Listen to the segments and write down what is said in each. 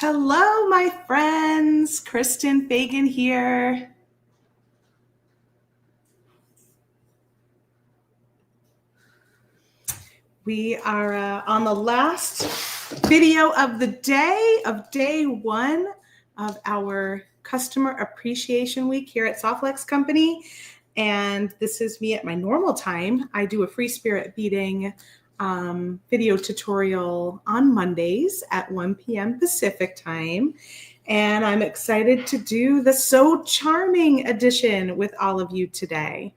Hello, my friends. Kristen Fagan here. We are on the last video of the day of day one of our Customer Appreciation Week here at Softlex Company. And this is me at my normal time. I do a free spirit beading video tutorial on Mondays at 1 p.m. Pacific time. And I'm excited to do the So Charming edition with all of you today.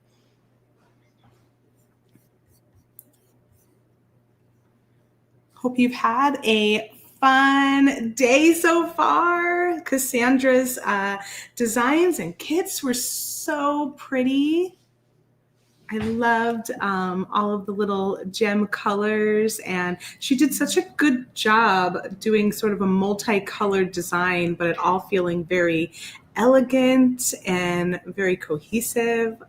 Hope you've had a fun day so far. Cassandra's designs and kits were so pretty. I loved all of the little gem colors, and she did such a good job doing sort of a multicolored design, but it all feeling very elegant and very cohesive.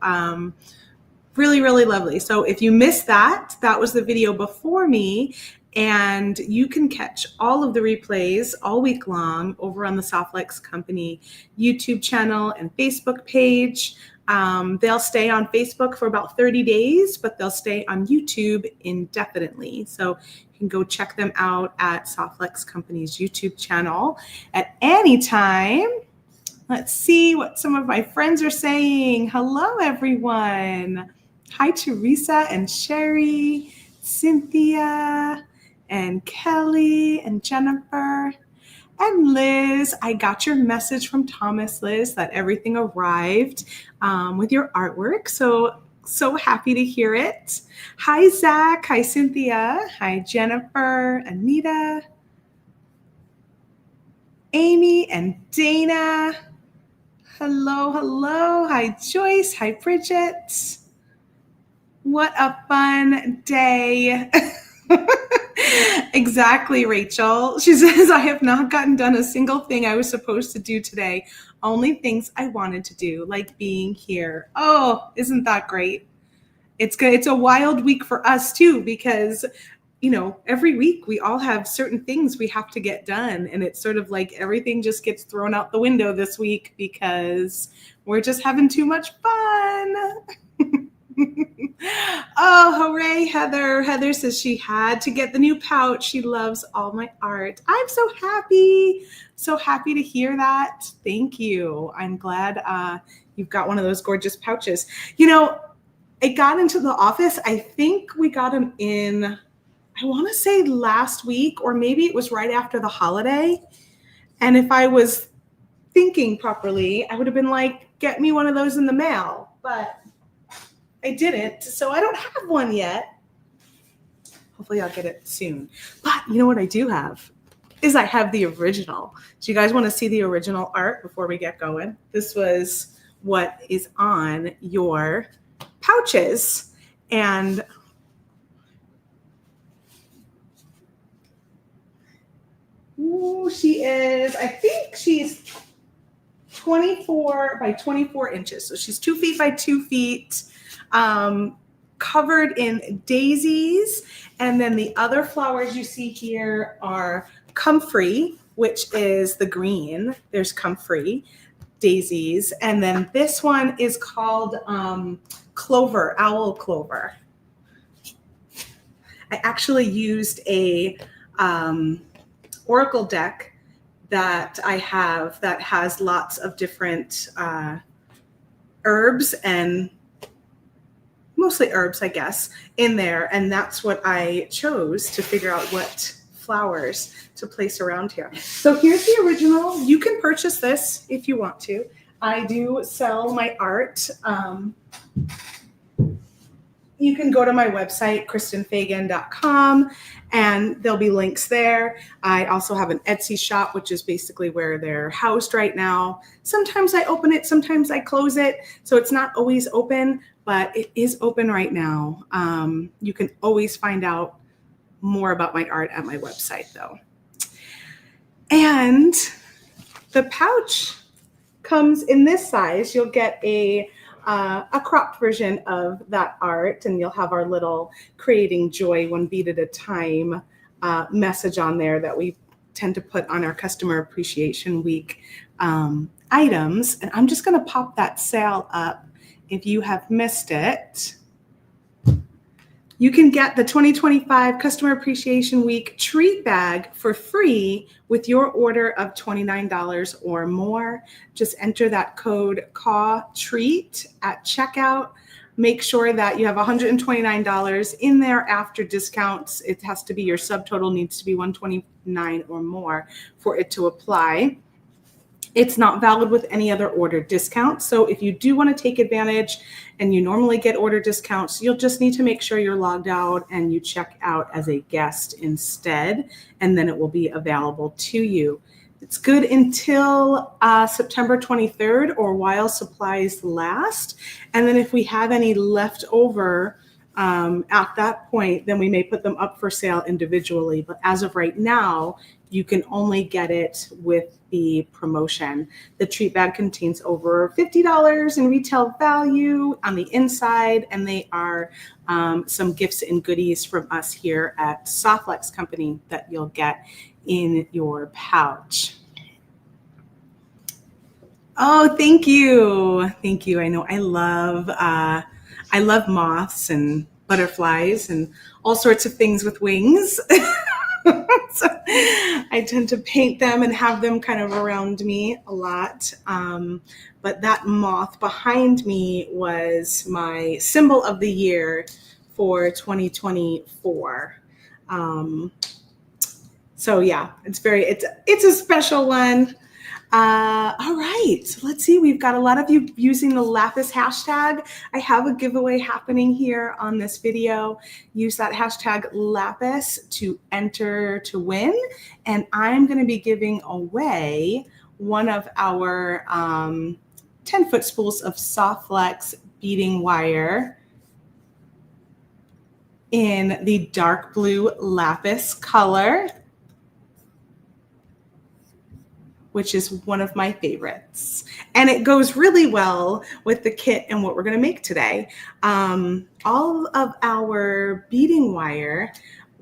Really, really lovely. So if you missed that, that was the video before me, and you can catch all of the replays all week long over on the Softlex Company YouTube channel and Facebook page. They'll stay on Facebook for about 30 days, but they'll stay on YouTube indefinitely. So you can go check them out at Softlex Company's YouTube channel at any time. Let's see what some of my friends are saying. Hello, everyone. Hi, Teresa and Sherry, Cynthia and Kelly and Jennifer. And Liz, I got your message from Thomas, Liz, that everything arrived with your artwork. So happy to hear it. Hi, Zach. Hi, Cynthia. Hi, Jennifer, Anita, Amy, and Dana. Hello, hello. Hi, Joyce. Hi, Bridget. What a fun day. Exactly, Rachel. She says, I have not gotten done a single thing I was supposed to do today. Only things I wanted to do, like being here. Oh, isn't that great? It's good. It's a wild week for us too, because every week we all have certain things we have to get done. And it's sort of like everything just gets thrown out the window this week because we're just having too much fun. Oh, hooray, Heather. Heather says she had to get the new pouch. She loves all my art. I'm so happy. So happy to hear that. Thank you. I'm glad you've got one of those gorgeous pouches. It got into the office. I think we got them in, I want to say last week, or maybe it was right after the holiday. And if I was thinking properly, I would have been like, get me one of those in the mail. But I didn't, so I don't have one yet. Hopefully I'll get it soon. But you know what I do have is I have the original. Do you guys want to see the original art before we get going? This was what is on your pouches. And she is, I think she's 24 by 24 inches. So she's 2 feet by 2 feet. Covered in daisies, and then the other flowers you see here are comfrey, which is the green. There's comfrey daisies, and then this one is called clover, owl clover. I actually used a oracle deck that I have that has lots of different herbs and mostly herbs, I guess, in there. And that's what I chose to figure out what flowers to place around here. So here's the original. You can purchase this if you want to. I do sell my art. You can go to my website, kristenfagan.com, and there'll be links there. I also have an Etsy shop, which is basically where they're housed right now. Sometimes I open it, sometimes I close it. So it's not always open, but it is open right now. You can always find out more about my art at my website, though. And the pouch comes in this size. You'll get a cropped version of that art, and you'll have our little creating joy one bead at a time message on there that we tend to put on our Customer Appreciation Week items. And I'm just going to pop that sale up if you have missed it. You can get the 2025 Customer Appreciation Week treat bag for free with your order of $29 or more. Just enter that code CAW treat at checkout. Make sure that you have $129 in there after discounts. It has to be, your subtotal needs to be $129 or more for it to apply. It's not valid with any other order discounts. So if you do want to take advantage and you normally get order discounts, you'll just need to make sure you're logged out and you check out as a guest instead, and then it will be available to you. It's good until September 23rd or while supplies last. And then if we have any left over at that point, then we may put them up for sale individually. But as of right now, you can only get it with the promotion. The treat bag contains over $50 in retail value on the inside, and they are some gifts and goodies from us here at Softlex Company that you'll get in your pouch. Oh, thank you. Thank you. I know I love moths and butterflies and all sorts of things with wings. So I tend to paint them and have them kind of around me a lot. But that moth behind me was my symbol of the year for 2024. So yeah, it's a special one. All right, so let's see. We've got a lot of you using the Lapis hashtag. I have a giveaway happening here on this video. Use that hashtag Lapis to enter to win. And I'm going to be giving away one of our 10-foot spools of Softlex beading wire in the dark blue Lapis color, which is one of my favorites. And it goes really well with the kit and what we're gonna make today. All of our beading wire,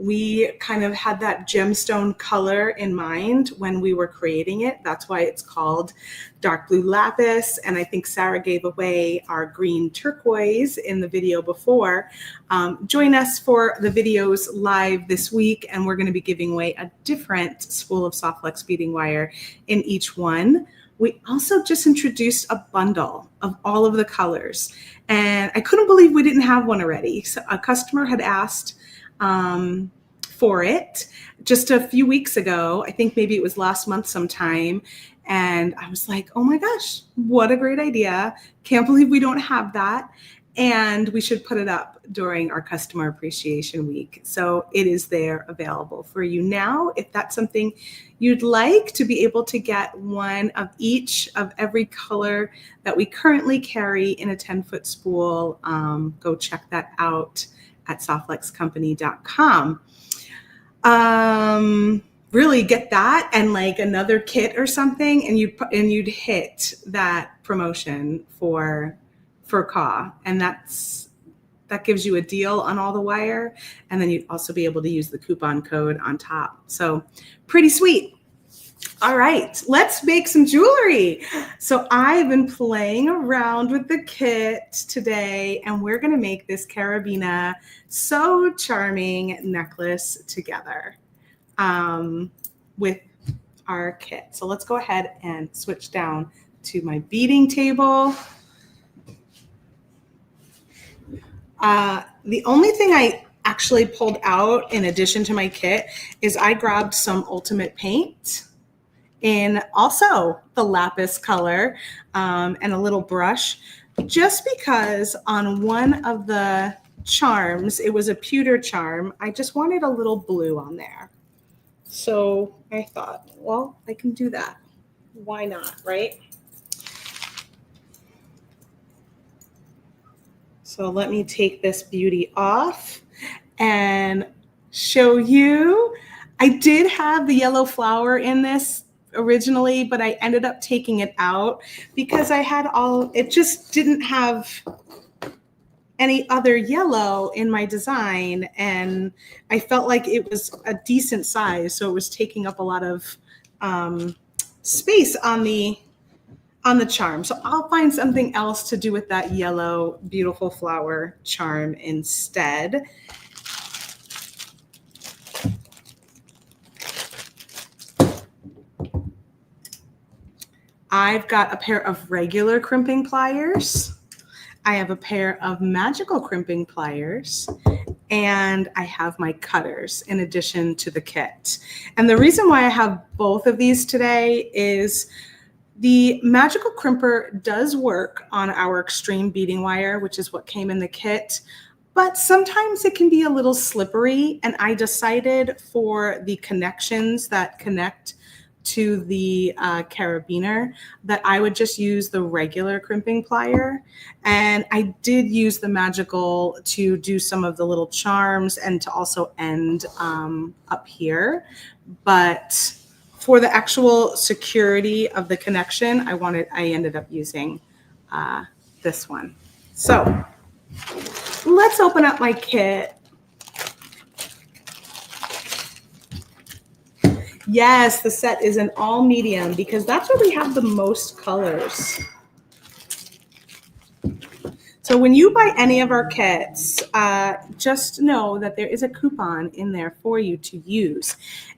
we kind of had that gemstone color in mind when we were creating it. That's why it's called dark blue lapis. And I think Sarah gave away our green turquoise in the video before. Join us for the videos live this week, and we're gonna be giving away a different spool of Softlex beading wire in each one. We also just introduced a bundle of all of the colors, and I couldn't believe we didn't have one already. So a customer had asked for it just a few weeks ago. I think maybe it was last month sometime. And I was like, oh my gosh, what a great idea. Can't believe we don't have that. And we should put it up during our Customer Appreciation Week. So it is there available for you now. If that's something you'd like, to be able to get one of each of every color that we currently carry in a 10-foot spool, go check that out at softlexcompany.com. Really get that and like another kit or something, and you'd hit that promotion for CAW, and that gives you a deal on all the wire, and then you'd also be able to use the coupon code on top. So pretty sweet. All right, let's make some jewelry. So I've been playing around with the kit today, and we're gonna make this carabiner so charming necklace together with our kit. So let's go ahead and switch down to my beading table. The only thing I actually pulled out in addition to my kit is I grabbed some Ultimate Paint in also the lapis color and a little brush, just because on one of the charms, it was a pewter charm, I just wanted a little blue on there. So I thought, well, I can do that. Why not, right? So let me take this beauty off and show you. I did have the yellow flower in this originally, but I ended up taking it out because I had it just didn't have any other yellow in my design, and I felt like it was a decent size, so it was taking up a lot of space on the charm. So I'll find something else to do with that yellow beautiful flower charm instead. I've got a pair of regular crimping pliers. I have a pair of magical crimping pliers, and I have my cutters in addition to the kit. And the reason why I have both of these today is the magical crimper does work on our extreme beading wire, which is what came in the kit, but sometimes it can be a little slippery. And I decided for the connections that connect to the carabiner that I would just use the regular crimping plier. And I did use the magical to do some of the little charms and to also end up here. But for the actual security of the connection, I ended up using this one. So let's open up my kit. Yes, the set is an all medium because that's where we have the most colors. So when you buy any of our kits, just know that there is a coupon in there for you to use.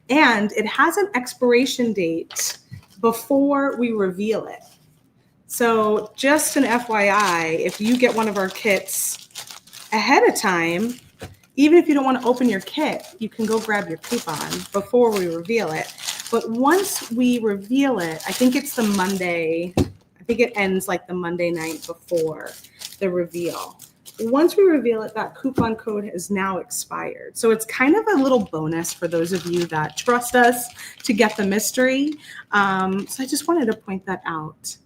And it has an expiration date before we reveal it. So just an FYI, if you get one of our kits ahead of time, even if you don't want to open your kit, you can go grab your coupon before we reveal it. But once we reveal it, I think it's the Monday, I think it ends like the Monday night before the reveal. Once we reveal it, that coupon code has now expired. So it's kind of a little bonus for those of you that trust us to get the mystery. So I just wanted to point that out.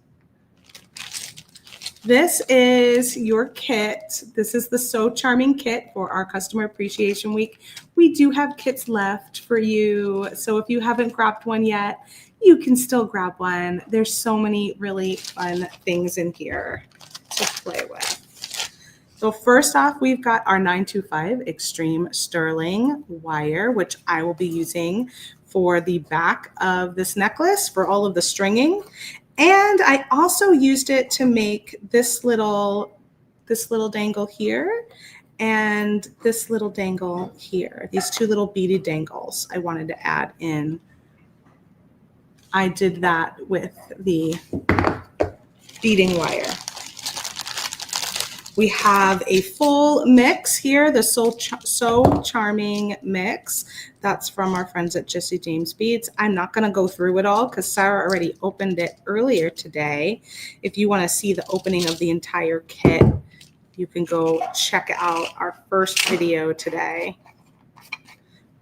This is your kit. This is the So Charming kit for our Customer Appreciation Week. We do have kits left for you. So if you haven't grabbed one yet, you can still grab one. There's so many really fun things in here to play with. So first off, we've got our 925 Extreme Sterling wire, which I will be using for the back of this necklace for all of the stringing. And I also used it to make this little dangle here and this little dangle here. These two little beaded dangles I wanted to add in. I did that with the beading wire. We have a full mix here, the So Charming mix. That's from our friends at Jesse James Beads. I'm not going to go through it all because Sarah already opened it earlier today. If you want to see the opening of the entire kit, you can go check out our first video today.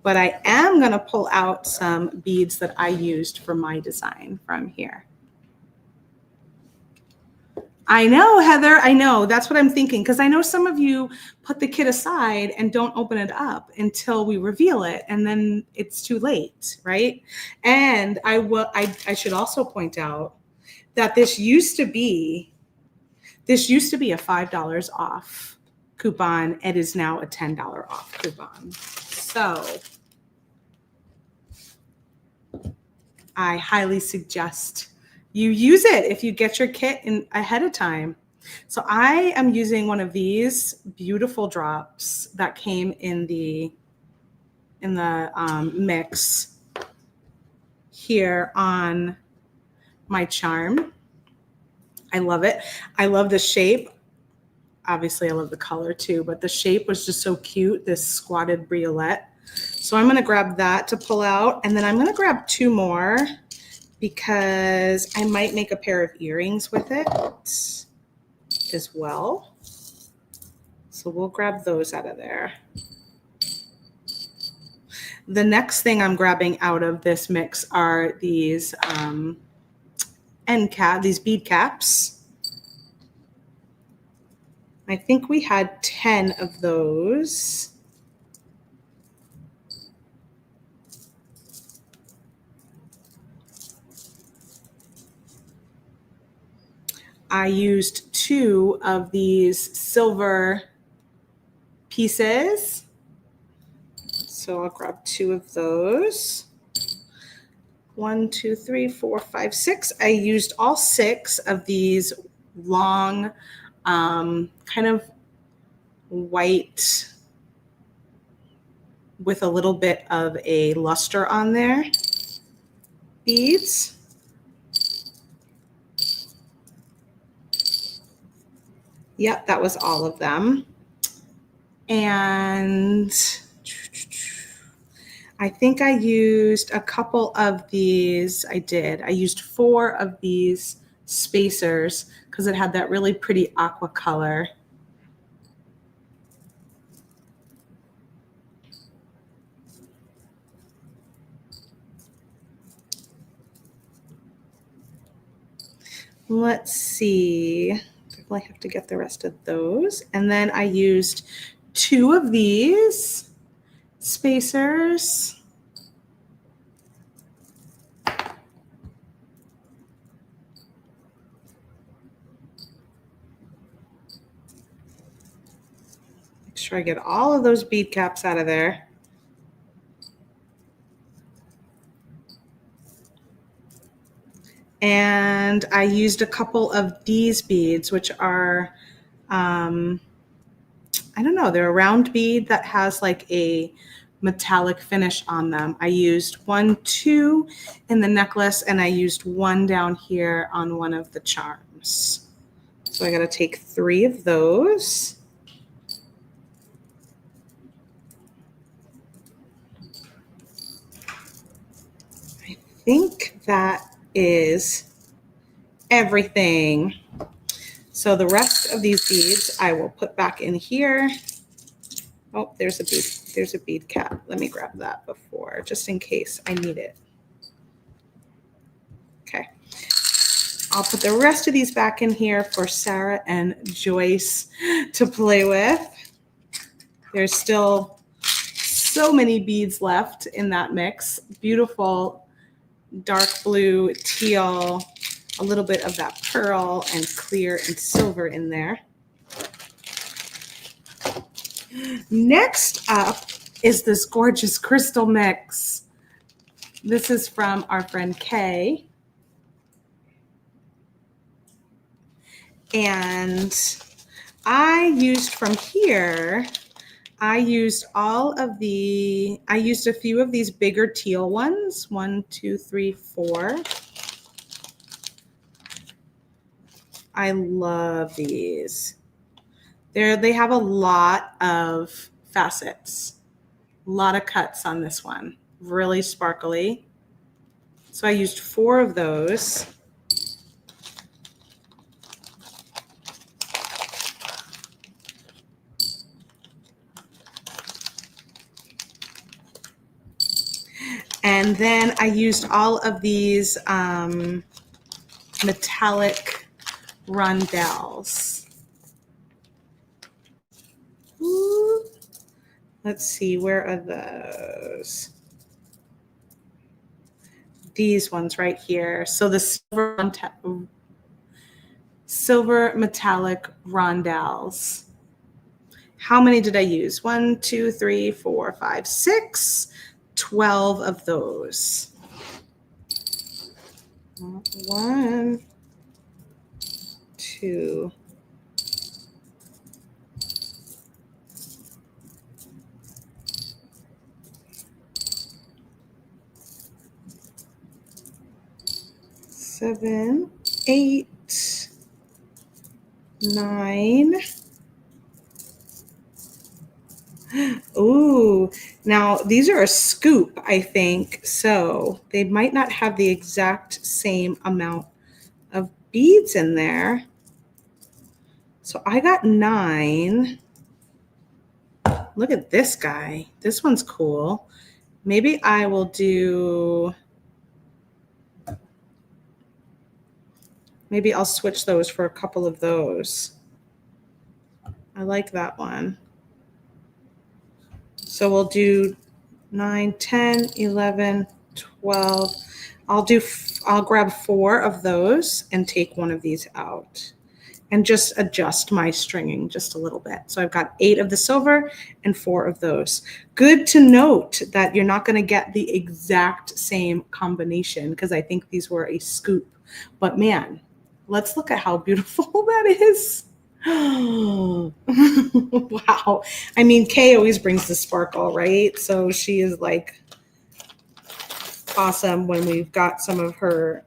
But I am going to pull out some beads that I used for my design from here. I know, Heather, I know. That's what I'm thinking. Because I know some of you put the kit aside and don't open it up until we reveal it. And then it's too late, right? And I should also point out that this used to be a $5 off coupon. It is now a $10 off coupon. So I highly suggest you use it if you get your kit in ahead of time. So I am using one of these beautiful drops that came in the mix here on my charm. I love it. I love the shape. Obviously, I love the color too, but the shape was just so cute, this squatted briolette. So I'm going to grab that to pull out, and then I'm going to grab two more because I might make a pair of earrings with it as well. So we'll grab those out of there. The next thing I'm grabbing out of this mix are these these bead caps. I think we had 10 of those. I used 2 of these silver pieces. So I'll grab 2 of those. 1, 2, 3, 4, 5, 6. I used all 6 of these long, kind of white with a little bit of a luster on there beads. Yep, that was all of them. And I think I used a couple of these. I did. I used 4 of these spacers because it had that really pretty aqua color. Let's see. I have to get the rest of those. And then I used 2 of these spacers. Make sure I get all of those bead caps out of there. And I used a couple of these beads, which are, I don't know, they're a round bead that has like a metallic finish on them. I used 1, 2 in the necklace, and I used 1 down here on one of the charms. So I got to take 3 of those. I think that is everything. So the rest of these beads I will put back in here. Oh, there's a bead. There's a bead cap. Let me grab that before, just in case I need it. Okay. I'll put the rest of these back in here for Sarah and Joyce to play with. There's still so many beads left in that mix. Beautiful dark blue, teal, a little bit of that pearl, and clear and silver in there. Next up is this gorgeous crystal mix. This is from our friend Kay. And I used from here, I used a few of these bigger teal ones. 1, 2, 3, 4. I love these. They have a lot of facets, a lot of cuts on this one, really sparkly. So I used 4 of those. And then I used all of these metallic rondelles. Ooh. Let's see, where are those? These ones right here. So the silver metallic rondelles. How many did I use? 1, 2, 3, 4, 5, 6. 12 of those. 1, 2, 7, 8, 9. Ooh, now these are a scoop, I think, so they might not have the exact same amount of beads in there. So I got 9. Look at this guy. This one's cool. Maybe I will do, maybe I'll switch those for a couple of those. I like that one. So we'll do 9, 10, 11, 12. I'll grab 4 of those and take one of these out. and just adjust my stringing just a little bit. So I've got 8 of the silver and 4 of those. Good to note that you're not going to get the exact same combination because I think these were a scoop. But man, let's look at how beautiful that is. Wow. I mean, Kay always brings the sparkle, right? So she is like awesome when we've got some of her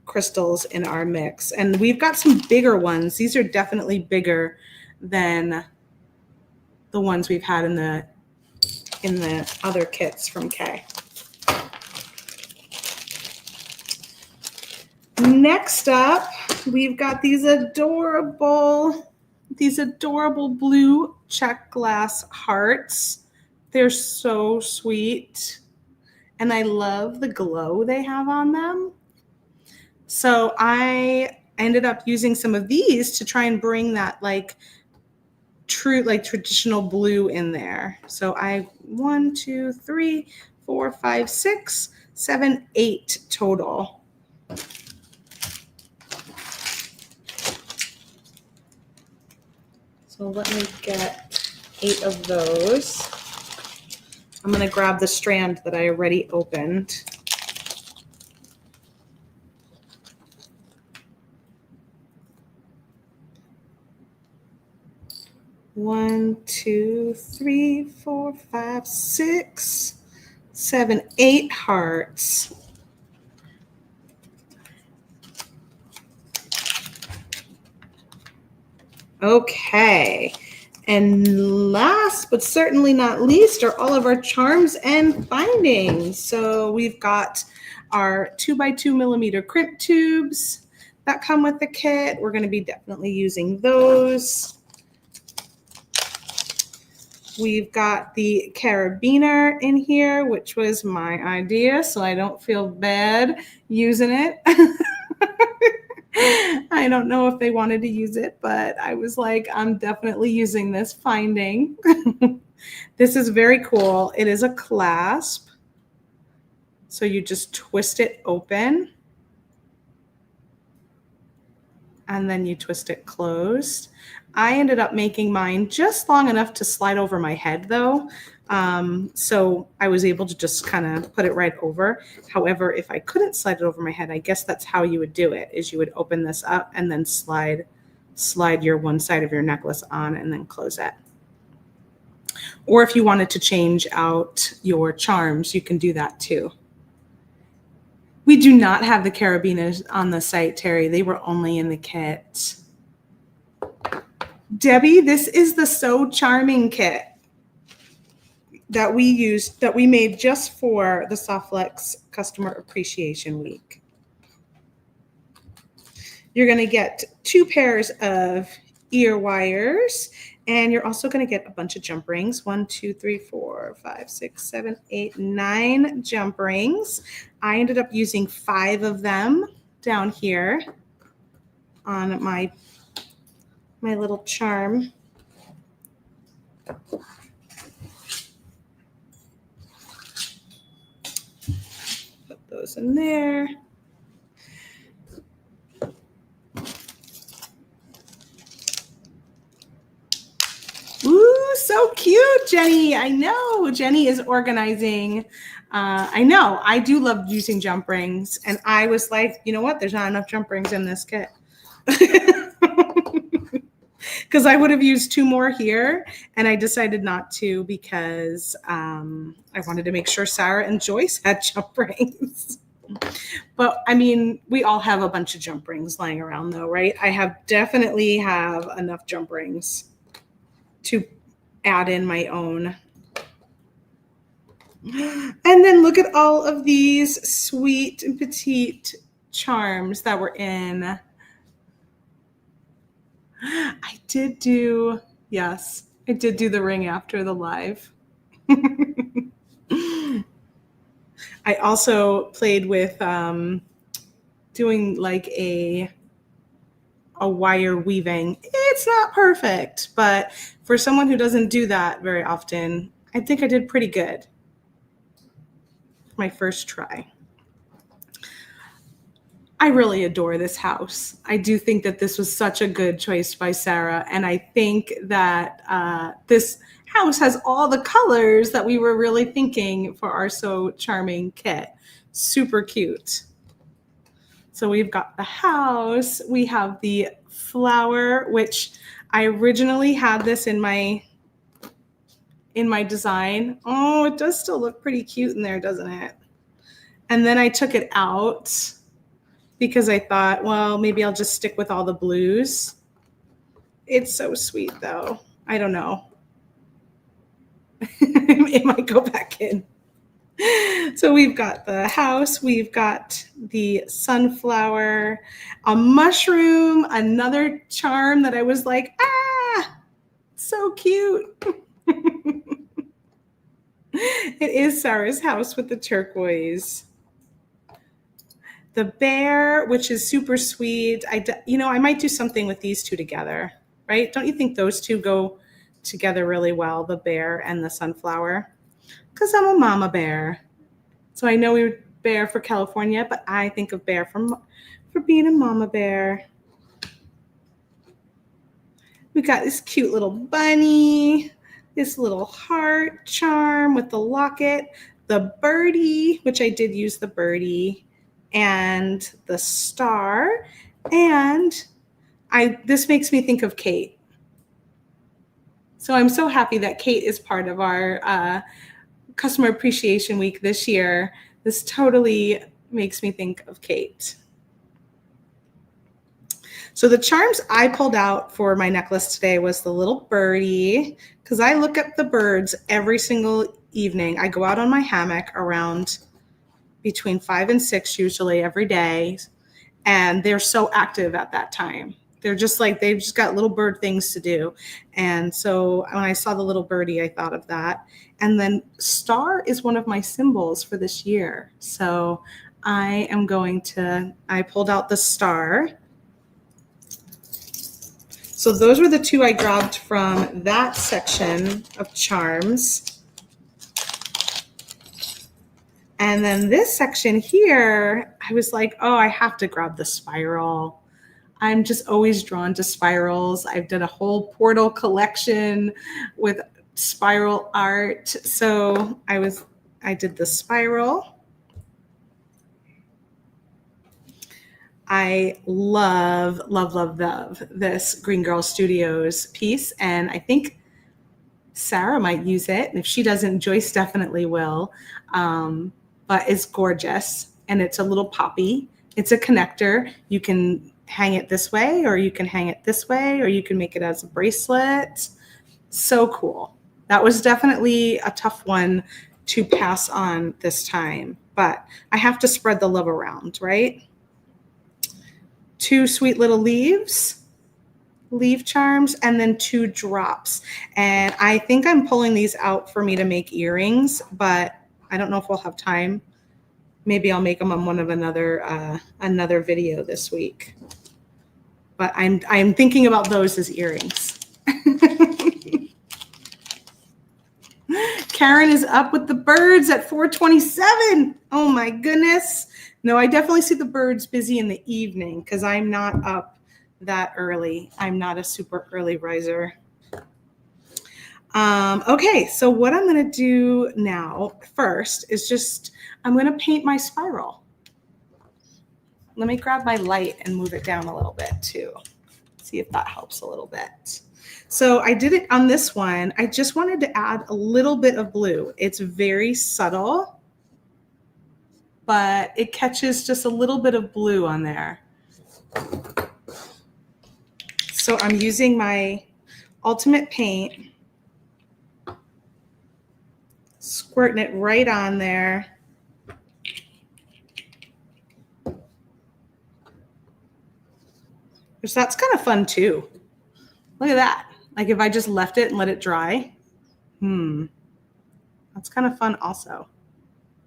crystals in our mix. And we've got some bigger ones. These are definitely bigger than the ones we've had in the other kits from Kay. Next up, we've got these adorable blue check glass hearts. They're so sweet. And I love the glow they have on them. So I ended up using some of these to try and bring that like true, like traditional blue in there. So I 1, 2, 3, 4, 5, 6, 7, 8 total. So let me get 8 of those. I'm going to grab the strand that I already opened. One, 2, 3, 4, 5, 6, 7, 8 hearts. Okay. And last but certainly not least are all of our charms and bindings. So we've got our 2x2 millimeter crimp tubes that come with the kit. We're going to be definitely using those. We've got the carabiner in here, which was my idea, so I don't feel bad using it. I don't know if they wanted to use it, but I was like, I'm definitely using this finding. This is very cool. It is a clasp. So you just twist it open and then you twist it closed. I ended up making mine just long enough to slide over my head though. So I was able to just kind of put it right over. However, if I couldn't slide it over my head, I guess that's how you would do it, is you would open this up and then slide your one side of your necklace on and then close it. Or if you wanted to change out your charms, you can do that too. We do not have the carabinas on the site, Terry. They were only in the kit. Debbie, this is the So Charming kit that we made just for the Softflex Customer Appreciation Week. You're going to get 2 pairs of ear wires, and you're also going to get a bunch of jump rings. 1, 2, 3, 4, 5, 6, 7, 8, 9 jump rings. I ended up using 5 of them down here on my little charm. Put those in there. Ooh, so cute, Jenny. I know Jenny is organizing. I know I do love using jump rings. And I was like, you know what? There's not enough jump rings in this kit. Because I would have used 2 more here, and I decided not to because I wanted to make sure Sarah and Joyce had jump rings. But I mean, we all have a bunch of jump rings lying around though, right? I definitely have enough jump rings to add in my own. And then look at all of these sweet and petite charms that were in. I did do the ring after the live. I also played with doing like a wire weaving. It's not perfect, but for someone who doesn't do that very often, I think I did pretty good. My first try. I really adore this house. I do think that this was such a good choice by Sarah. And I think that this house has all the colors that we were really thinking for our So Charming kit. Super cute. So we've got the house. We have the flower, which I originally had this in my design. Oh, it does still look pretty cute in there, doesn't it? And then I took it out because I thought, well, maybe I'll just stick with all the blues. It's so sweet, though. I don't know. It might go back in. So we've got the house, we've got the sunflower, a mushroom, another charm that I was like, so cute. It is Sarah's house with the turquoise. The bear, which is super sweet. I might do something with these two together, right? Don't you think those two go together really well, the bear and the sunflower? Because I'm a mama bear. So I know we're bear for California, but I think of bear for being a mama bear. We got this cute little bunny, this little heart charm with the locket, the birdie, which I did use the birdie, and the star. And this makes me think of Kate. So I'm so happy that Kate is part of our Customer Appreciation Week this year. This totally makes me think of Kate. So the charms I pulled out for my necklace today was the little birdie, because I look at the birds every single evening. I go out on my hammock around between 5 and 6 usually every day, and they're so active at that time. They've just got little bird things to do. And so when I saw the little birdie, I thought of that. And then star is one of my symbols for this year. So I pulled out the star. So those were the two I grabbed from that section of charms. And then this section here, I was like, oh, I have to grab the spiral. I'm just always drawn to spirals. I've done a whole portal collection with spiral art. So I did the spiral. I love, love, love, love this Green Girl Studios piece. And I think Sarah might use it. And if she doesn't, Joyce definitely will. But it's gorgeous. And it's a little poppy. It's a connector. You can hang it this way, or you can hang it this way, or you can make it as a bracelet. So cool. That was definitely a tough one to pass on this time. But I have to spread the love around, right? 2 sweet little leaf charms, and then 2 drops. And I think I'm pulling these out for me to make earrings, but I don't know if we'll have time. Maybe I'll make them on one of another video this week. But I'm thinking about those as earrings. Karen is up with the birds at 4:27. Oh my goodness. No, I definitely see the birds busy in the evening because I'm not up that early. I'm not a super early riser. Okay, so what I'm going to do now first is I'm going to paint my spiral. Let me grab my light and move it down a little bit too. See if that helps a little bit. So I did it on this one. I just wanted to add a little bit of blue. It's very subtle, but it catches just a little bit of blue on there. So I'm using my Ultimate Paint, squirting it right on there. Which that's kind of fun too. Look at that. Like if I just left it and let it dry. That's kind of fun also.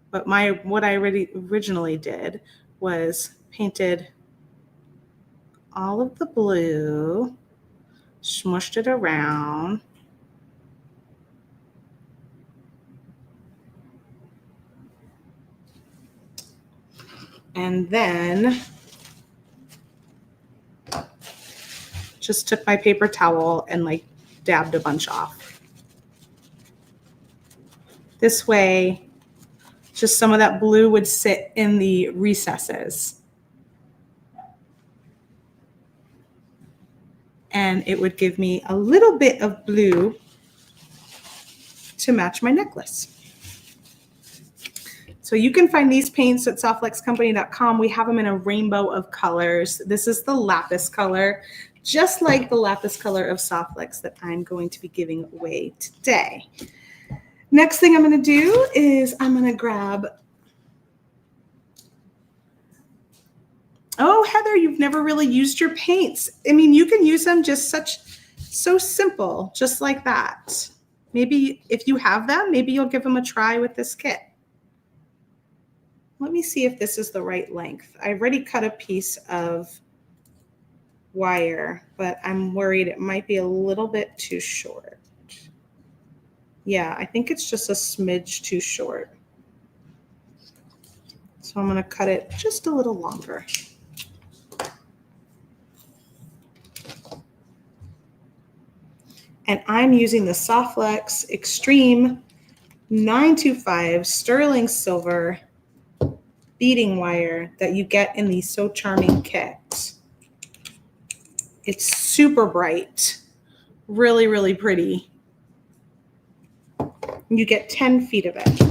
But what I originally did was painted all of the blue, smushed it around. And then just took my paper towel and like dabbed a bunch off. This way, just some of that blue would sit in the recesses. And it would give me a little bit of blue to match my necklace. So you can find these paints at softluxcompany.com. We have them in a rainbow of colors. This is the lapis color, just like the lapis color of Soft-Lux that I'm going to be giving away today. Next thing I'm going to do is I'm going to grab, oh, Heather, you've never really used your paints. I mean, you can use them just so simple, just like that. Maybe if you have them, maybe you'll give them a try with this kit. Let me see if this is the right length. I already cut a piece of wire, but I'm worried it might be a little bit too short. Yeah, I think it's just a smidge too short. So I'm going to cut it just a little longer. And I'm using the Soft-Lux Extreme 925 sterling silver beading wire that you get in the So Charming kit. It's super bright, really, really pretty. You get 10 feet of it.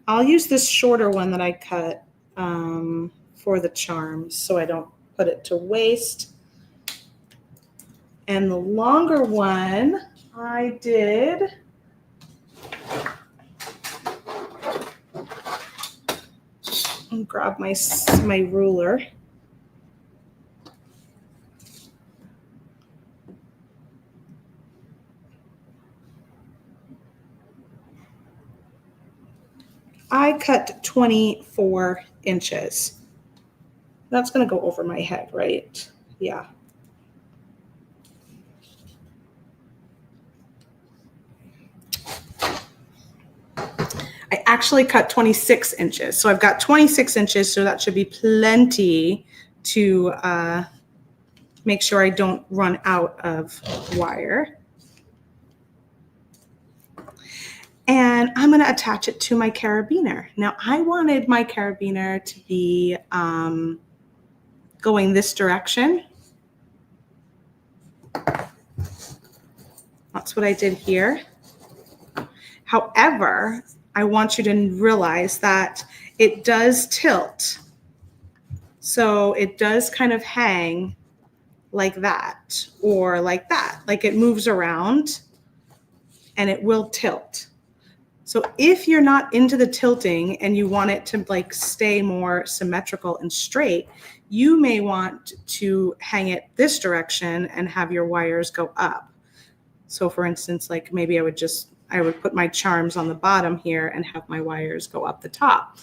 I'll use this shorter one that I cut for the charms so I don't put it to waste. And the longer one I did and grab my ruler. I cut 24 inches. That's going to go over my head, right? Yeah. I actually cut 26 inches. So I've got 26 inches, so that should be plenty to make sure I don't run out of wire. And I'm going to attach it to my carabiner. Now, I wanted my carabiner to be going this direction. That's what I did here. However, I want you to realize that it does tilt. So it does kind of hang like that or like that. Like it moves around and it will tilt. So if you're not into the tilting and you want it to like stay more symmetrical and straight, you may want to hang it this direction and have your wires go up. So for instance, like maybe I would put my charms on the bottom here and have my wires go up the top.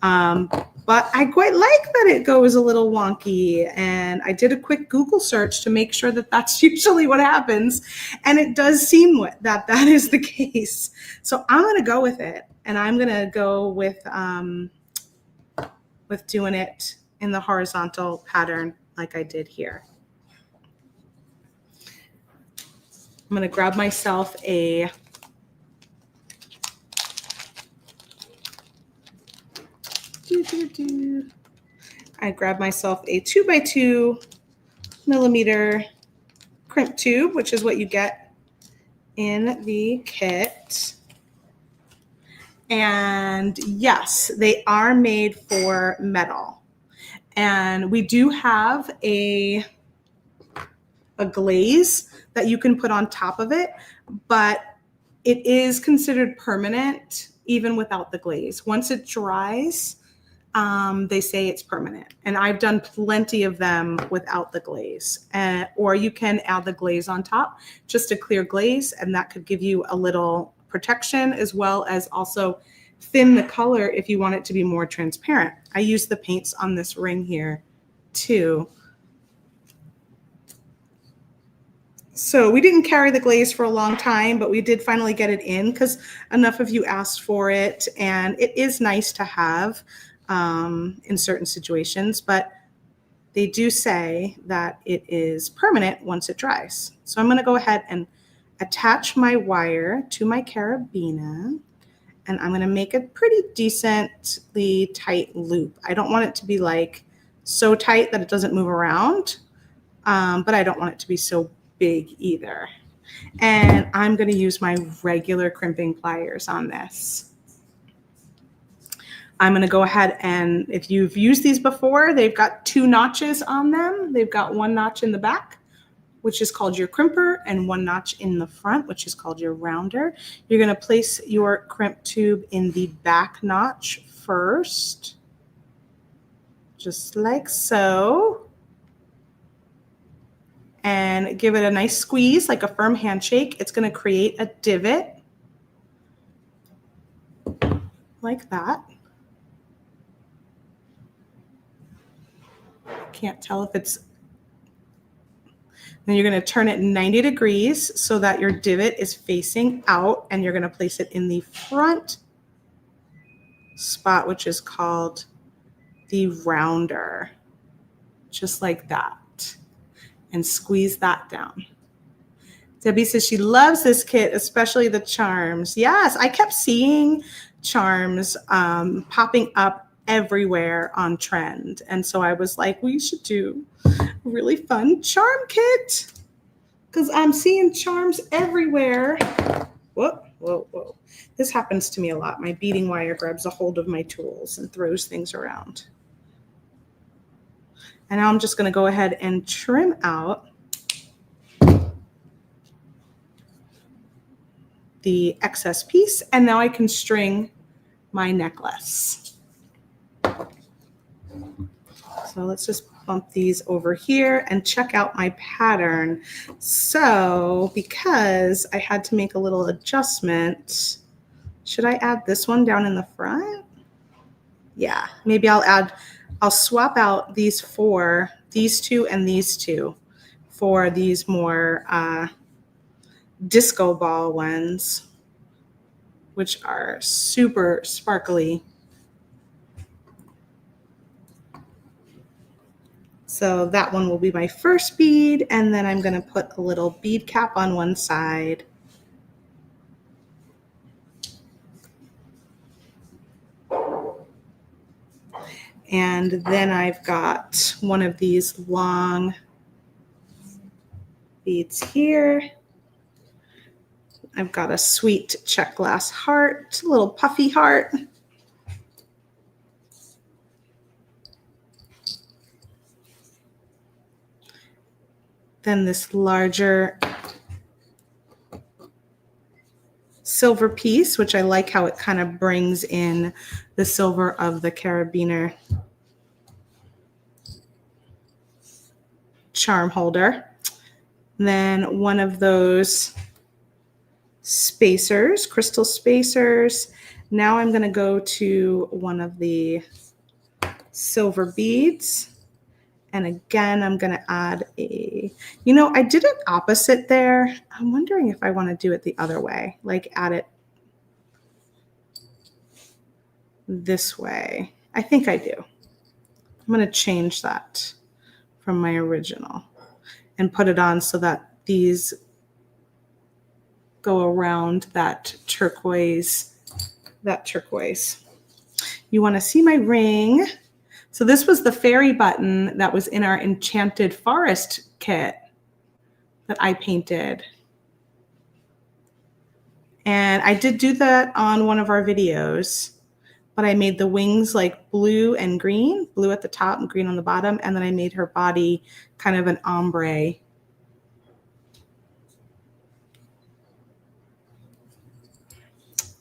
But I quite like that it goes a little wonky, and I did a quick Google search to make sure that that's usually what happens, and it does seem that is the case. So I'm going to go with it, and I'm going to go with doing it in the horizontal pattern like I did here. I'm going to grab myself a I grabbed myself a 2x2 millimeter crimp tube, which is what you get in the kit. And yes, they are made for metal. And we do have a glaze that you can put on top of it, but it is considered permanent even without the glaze. Once it dries, they say it's permanent. And I've done plenty of them without the glaze. Or you can add the glaze on top, just a clear glaze, and that could give you a little protection as well as also thin the color if you want it to be more transparent. I use the paints on this ring here too. So we didn't carry the glaze for a long time, but we did finally get it in because enough of you asked for it. And it is nice to have in certain situations, but they do say that it is permanent once it dries. So I'm going to go ahead and attach my wire to my carabiner, and I'm going to make a pretty decently tight loop. I don't want it to be like so tight that it doesn't move around, but I don't want it to be so big either. And I'm going to use my regular crimping pliers on this. I'm going to go ahead and, if you've used these before, they've got 2 notches on them. They've got 1 notch in the back, which is called your crimper, and 1 notch in the front, which is called your rounder. You're going to place your crimp tube in the back notch first, just like so, and give it a nice squeeze, like a firm handshake. It's going to create a divot like that. Can't tell if it's, then you're going to turn it 90 degrees so that your divot is facing out, and you're going to place it in the front spot, which is called the rounder, just like that, and squeeze that down. Debbie says she loves this kit, especially the charms. Yes, I kept seeing charms popping up everywhere on trend, and so I was like, we should do a really fun charm kit because I'm seeing charms everywhere. Whoa, whoa, whoa. This happens to me a lot. My beading wire grabs a hold of my tools and throws things around. And now I'm just going to go ahead and trim out the excess piece, and now I can string my necklace. So let's just bump these over here and check out my pattern. So because I had to make a little adjustment, should I add this one down in the front? Yeah, maybe I'll swap out these 4, these 2 and these 2 for these more disco ball ones, which are super sparkly. So that one will be my first bead, and then I'm going to put a little bead cap on one side. And then I've got one of these long beads here. I've got a sweet check glass heart, a little puffy heart. Then this larger silver piece, which I like how it kind of brings in the silver of the carabiner charm holder. Then one of those spacers, crystal spacers. Now I'm going to go to one of the silver beads. And again, I'm going to add a, I did it opposite there. I'm wondering if I want to do it the other way, like add it this way. I think I do. I'm going to change that from my original and put it on so that these go around that turquoise. You want to see my ring. So this was the fairy button that was in our Enchanted Forest kit that I painted. And I did do that on one of our videos, but I made the wings like blue and green, blue at the top and green on the bottom. And then I made her body kind of an ombre.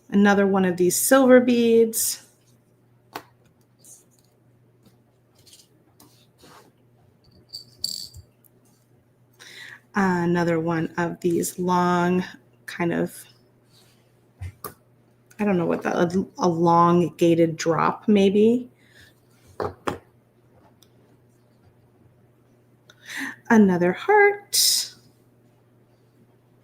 Another one of these silver beads. Another one of these long kind of, I don't know what that, a long gated drop maybe. Another heart.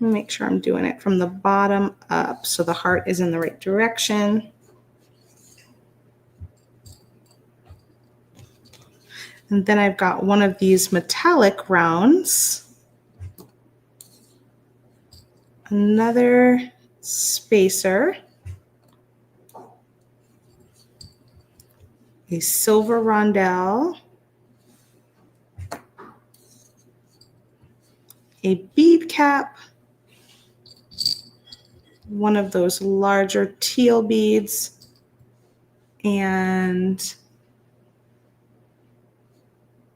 Make sure I'm doing it from the bottom up so the heart is in the right direction. And then I've got one of these metallic rounds, another spacer, a silver rondelle, a bead cap, one of those larger teal beads, and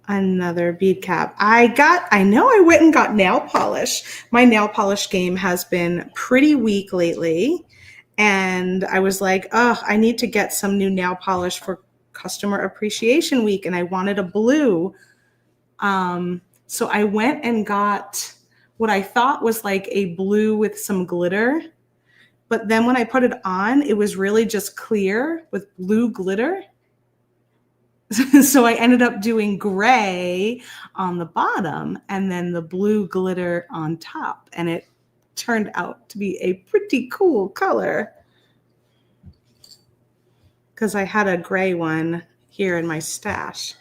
another bead cap. I know I went and got nail polish. My nail polish game has been pretty weak lately. And I was like, oh, I need to get some new nail polish for Customer Appreciation Week. And I wanted a blue. So I went and got what I thought was like a blue with some glitter. But then when I put it on, it was really just clear with blue glitter. So I ended up doing gray on the bottom and then the blue glitter on top. And it turned out to be a pretty cool color because I had a gray one here in my stash.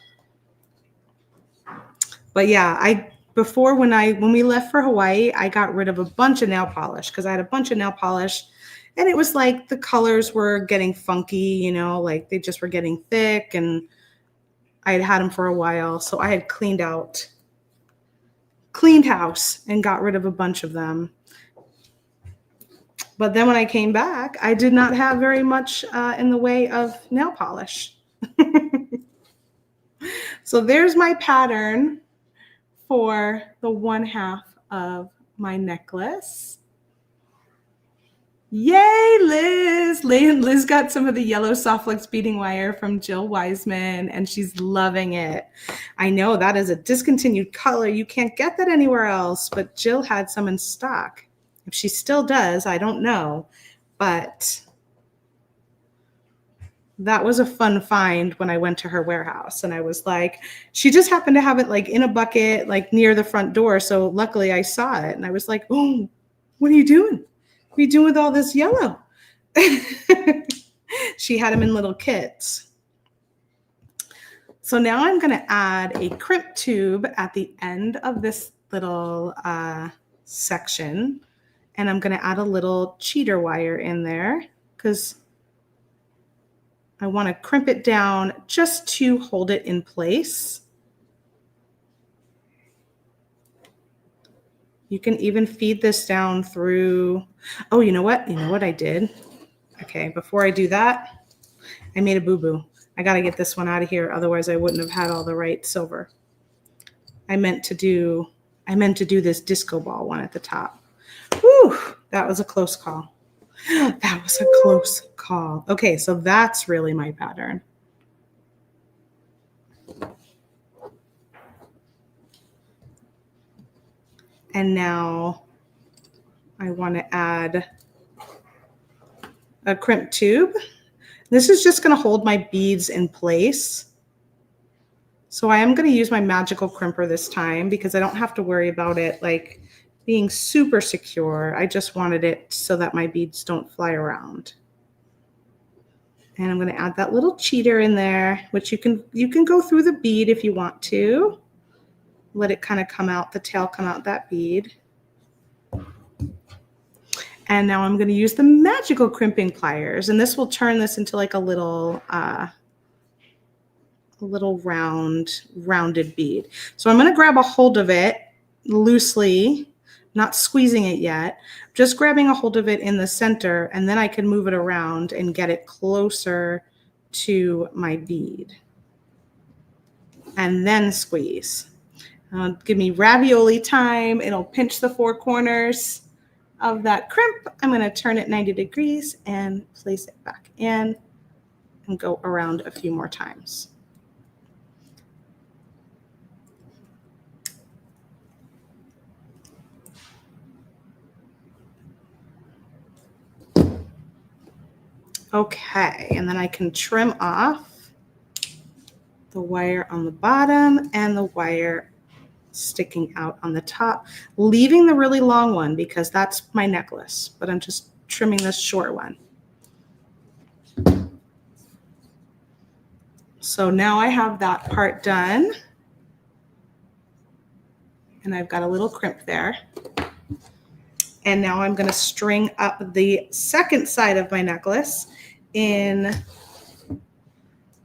But yeah, when we left for Hawaii, I got rid of a bunch of nail polish because I had a bunch of nail polish and it was like the colors were getting funky, like they just were getting thick, and I had them for a while. So I had cleaned house and got rid of a bunch of them. But then when I came back, I did not have very much in the way of nail polish. So there's my pattern for the 1/2 of my necklace. Yay, Liz! Liz got some of the yellow soft flex beading wire from Jill Wiseman, and she's loving it. I know that is a discontinued color. You can't get that anywhere else, but Jill had some in stock. If she still does, I don't know, but that was a fun find when I went to her warehouse, and I was like, she just happened to have it like in a bucket, like near the front door. So luckily I saw it, and I was like, oh, what are you doing? What are you doing with all this yellow? She had them in little kits. So now I'm going to add a crimp tube at the end of this little section. And I'm going to add a little cheater wire in there because I want to crimp it down just to hold it in place. You can even feed this down through. Oh, you know what? You know what I did? Okay, before I do that, I made a boo-boo. I got to get this one out of here. Otherwise, I wouldn't have had all the right silver. I meant to do this disco ball one at the top. Whew, that was a close call. That was a close call. Okay, so that's really my pattern. And now I want to add a crimp tube. This is just going to hold my beads in place. So I am going to use my magical crimper this time because I don't have to worry about it like being super secure. I just wanted it so that my beads don't fly around. And I'm going to add that little cheater in there, which you can go through the bead if you want to. Let it kind of come out, the tail come out that bead. And now I'm going to use the magical crimping pliers, and this will turn this into like a little rounded bead. So I'm going to grab a hold of it loosely, not squeezing it yet, just grabbing a hold of it in the center, and then I can move it around and get it closer to my bead. And then squeeze. Give me ravioli time. It'll pinch the 4 corners of that crimp. I'm going to turn it 90 degrees and place it back in and go around a few more times. Okay, and then I can trim off the wire on the bottom and the wire sticking out on the top, leaving the really long one because that's my necklace, but I'm just trimming this short one. So now I have that part done. And I've got a little crimp there. And now I'm going to string up the second side of my necklace in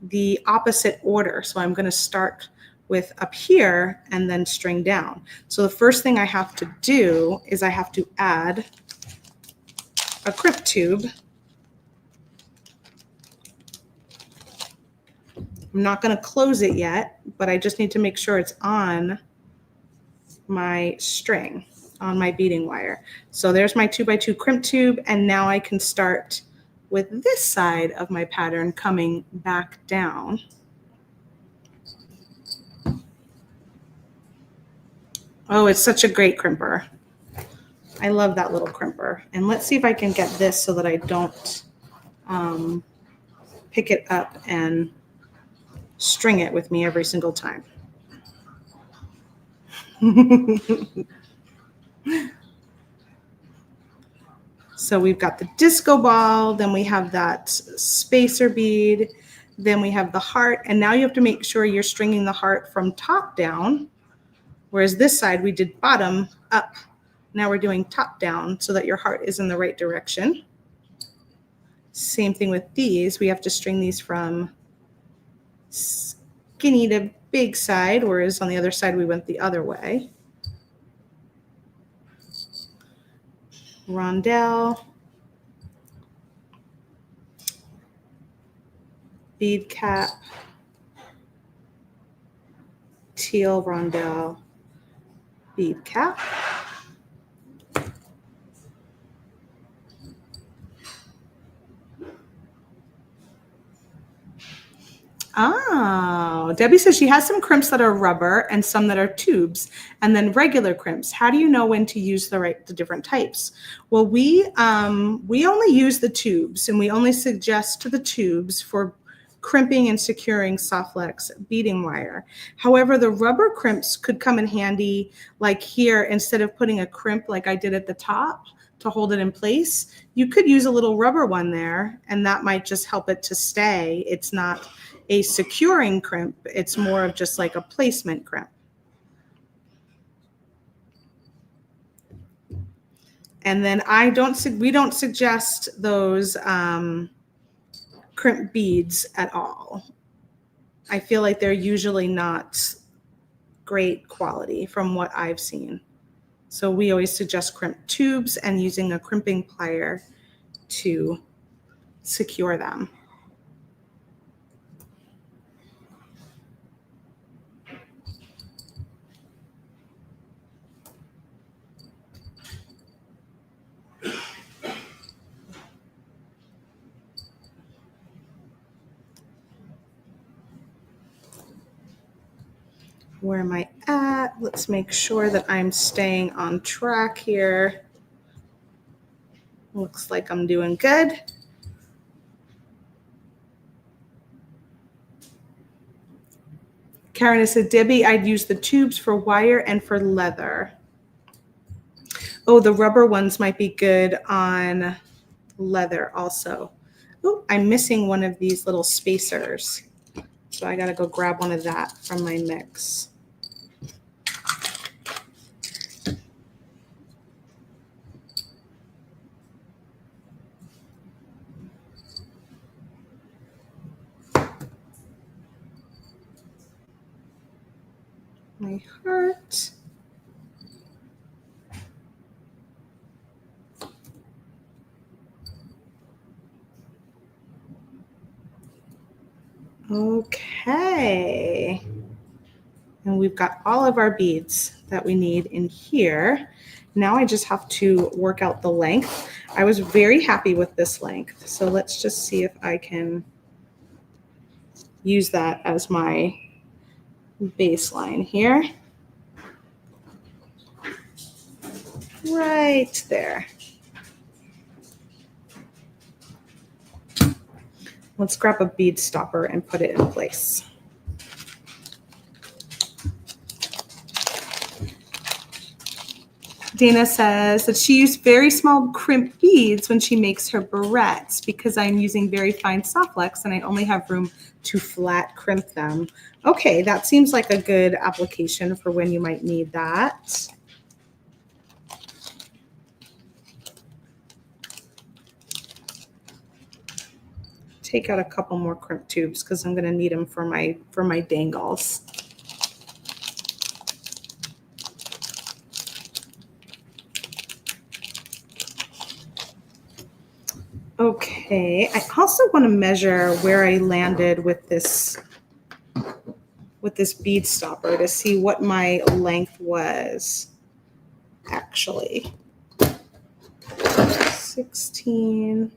the opposite order. So I'm going to start with up here and then string down. So the first thing I have to do is I have to add a crimp tube. I'm not going to close it yet, but I just need to make sure it's on my string, on my beading wire. So there's my 2x2 crimp tube, and now I can start with this side of my pattern coming back down. Oh, it's such a great crimper. I love that little crimper. And let's see if I can get this so that I don't pick it up and string it with me every single time. So we've got the disco ball, then we have that spacer bead, then we have the heart, and now you have to make sure you're stringing the heart from top down, whereas this side we did bottom up. Now we're doing top down so that your heart is in the right direction. Same thing with these. We have to string these from skinny to big side, whereas on the other side we went the other way. Rondelle, bead cap, teal rondelle, bead cap. Oh, Debbie says she has some crimps that are rubber and some that are tubes, and then regular crimps. How do you know when to use the different types? Well, we only use the tubes, and we only suggest the tubes for crimping and securing soft flex beading wire. However, the rubber crimps could come in handy, like here, instead of putting a crimp like I did at the top to hold it in place, you could use a little rubber one there, and that might just help it to stay. It's not a securing crimp, it's more of just like a placement crimp. And then we don't suggest those crimp beads at all. I feel like they're usually not great quality from what I've seen. So we always suggest crimp tubes and using a crimping plier to secure them. Where am I at? Let's make sure that I'm staying on track here. Looks like I'm doing good. Karen has said, Debbie, I'd use the tubes for wire and for leather. Oh, the rubber ones might be good on leather also. Oh, I'm missing one of these little spacers. So I gotta go grab one of that from my mix. My heart. Okay. And we've got all of our beads that we need in here. Now I just have to work out the length. I was very happy with this length. So let's just see if I can use that as my baseline here. Right there. Let's grab a bead stopper and put it in place. Dana says that she used very small crimp beads when she makes her barrettes because I'm using very fine soft flex and I only have room to flat crimp them. Okay, that seems like a good application for when you might need that. Take out a couple more crimp tubes because I'm going to need them for my dangles. Okay, I also want to measure where I landed with this bead stopper to see what my length was actually. 16,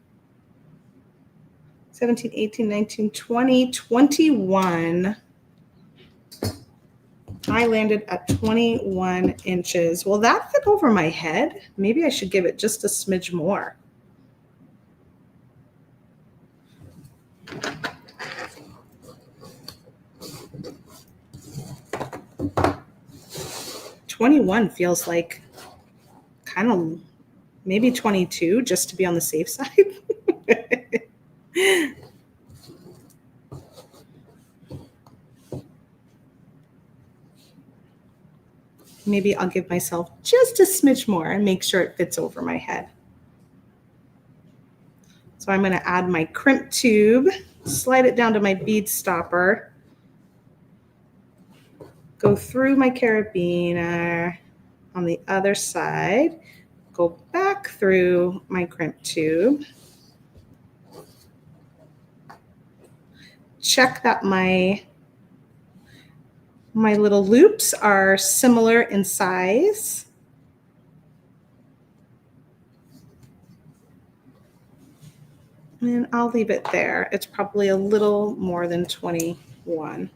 17, 18, 19, 20, 21. I landed at 21 inches. Will that fit over my head? Maybe I should give it just a smidge more. "21" feels like kind of maybe 22 just to be on the safe side. Maybe I'll give myself just a smidge more and make sure it fits over my head. So I'm going to add my crimp tube, slide it down to my bead stopper, go through my carabiner on the other side, go back through my crimp tube, check that my little loops are similar in size. And I'll leave it there. It's probably a little more than 21.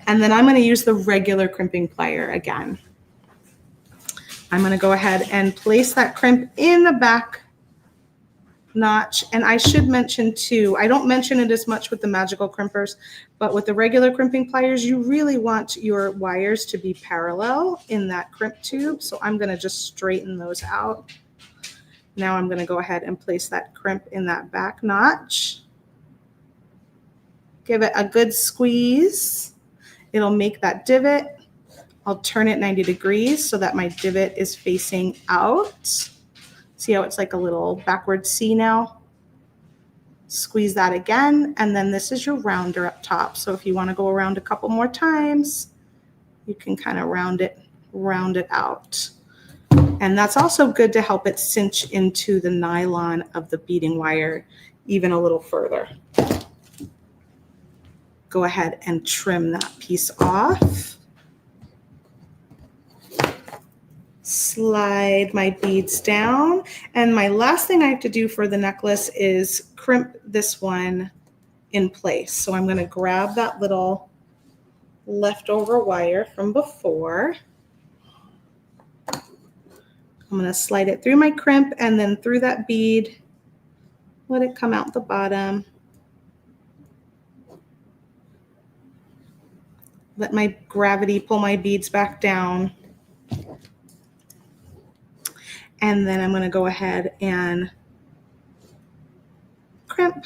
And then I'm going to use the regular crimping plier again. I'm going to go ahead and place that crimp in the back notch. And I should mention too, I don't mention it as much with the magical crimpers, but with the regular crimping pliers, you really want your wires to be parallel in that crimp tube. So I'm going to just straighten those out. Now I'm going to go ahead and place that crimp in that back notch. Give it a good squeeze. It'll make that divot. I'll turn it 90 degrees so that my divot is facing out. See how it's like a little backward C now? Squeeze that again, and then this is your rounder up top. So if you want to go around a couple more times, you can kind of round it out. And that's also good to help it cinch into the nylon of the beading wire even a little further. Go ahead and trim that piece off. Slide my beads down. And my last thing I have to do for the necklace is crimp this one in place. So I'm going to grab that little leftover wire from before. I'm going to slide it through my crimp and then through that bead. Let it come out the bottom. Let my gravity pull my beads back down. And then I'm going to go ahead and crimp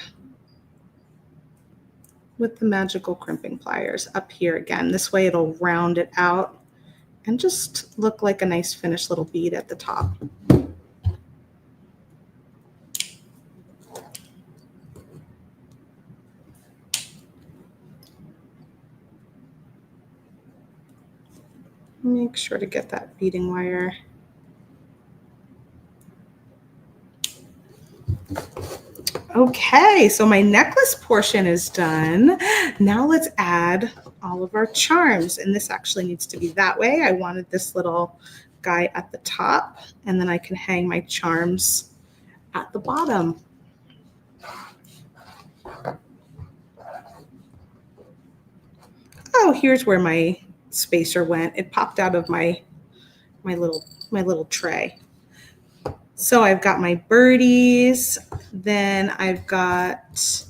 with the magical crimping pliers up here again. This way it'll round it out and just look like a nice finished little bead at the top. Make sure to get that beading wire. Okay, so my necklace portion is done. Now let's add all of our charms. And this actually needs to be that way. I wanted this little guy at the top, and then I can hang my charms at the bottom. Oh, here's where my spacer went. It popped out of my little tray. So I've got my birdies, then I've got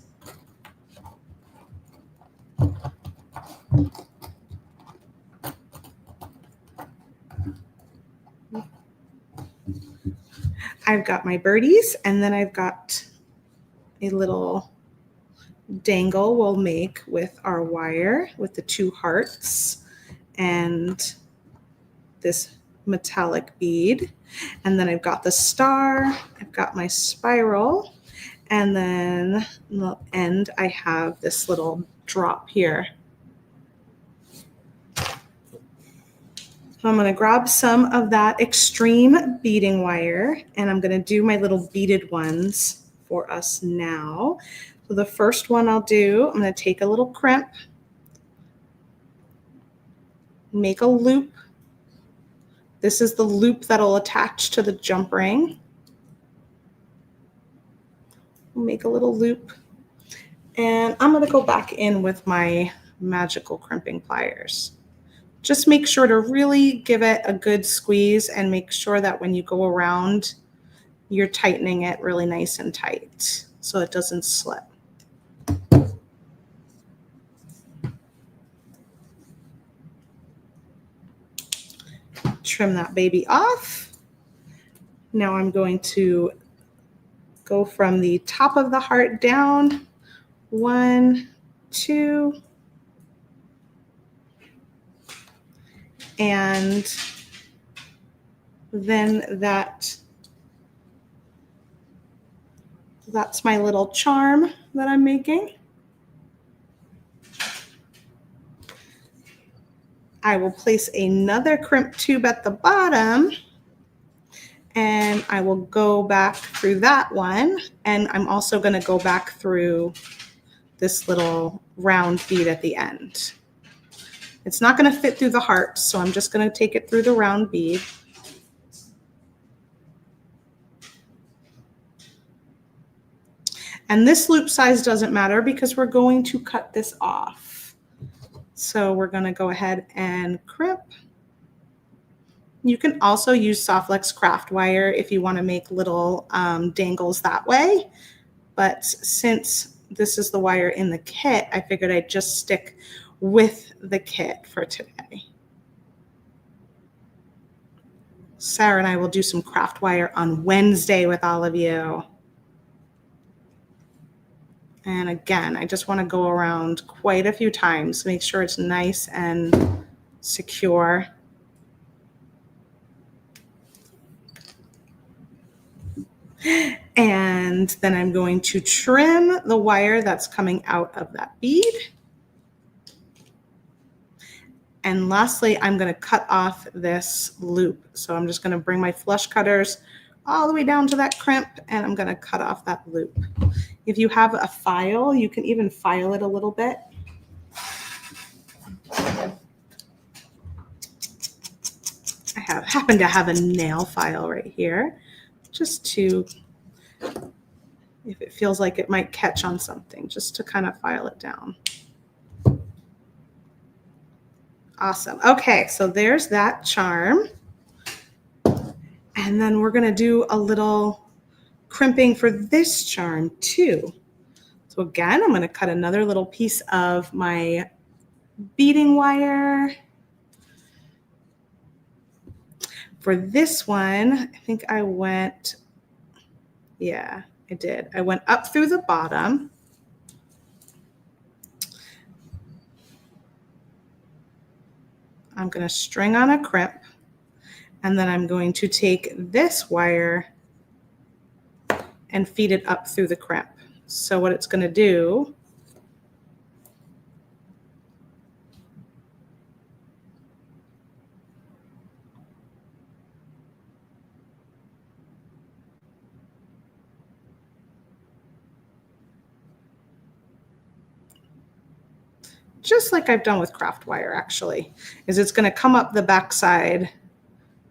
I've got my birdies, and then I've got a little dangle we'll make with our wire with the 2 hearts and this metallic bead. And then I've got the star, I've got my spiral, and then on the end I have this little drop here. So I'm going to grab some of that extreme beading wire, and I'm going to do my little beaded ones for us now. So the first one I'll do, I'm going to take a little crimp, make a loop. This is the loop that'll attach to the jump ring. Make a little loop, and I'm going to go back in with my magical crimping pliers. Just make sure to really give it a good squeeze and make sure that when you go around, you're tightening it really nice and tight so it doesn't slip. Trim that baby off. Now I'm going to go from the top of the heart down. 1, 2, and then that's my little charm that I'm making. I will place another crimp tube at the bottom, and I will go back through that one, and I'm also going to go back through this little round bead at the end. It's not going to fit through the heart, so I'm just going to take it through the round bead. And this loop size doesn't matter because we're going to cut this off. So we're going to go ahead and crimp. You can also use Softlex craft wire if you want to make little dangles that way. But since this is the wire in the kit, I figured I'd just stick with the kit for today. Sarah and I will do some craft wire on Wednesday with all of you. And again, I just want to go around quite a few times, make sure it's nice and secure. And then I'm going to trim the wire that's coming out of that bead. And lastly, I'm going to cut off this loop. So I'm just going to bring my flush cutters all the way down to that crimp, and I'm going to cut off that loop. If you have a file, you can even file it a little bit. I happen to have a nail file right here, just to, if it feels like it might catch on something, just to kind of file it down. Awesome. Okay, so there's that charm. And then we're going to do a little crimping for this charm too. So again, I'm going to cut another little piece of my beading wire. For this one, I think I went, yeah, I did. I went up through the bottom. I'm going to string on a crimp, and then I'm going to take this wire and feed it up through the crimp. So what it's going to do just like I've done with craft wire actually, is it's going to come up the back side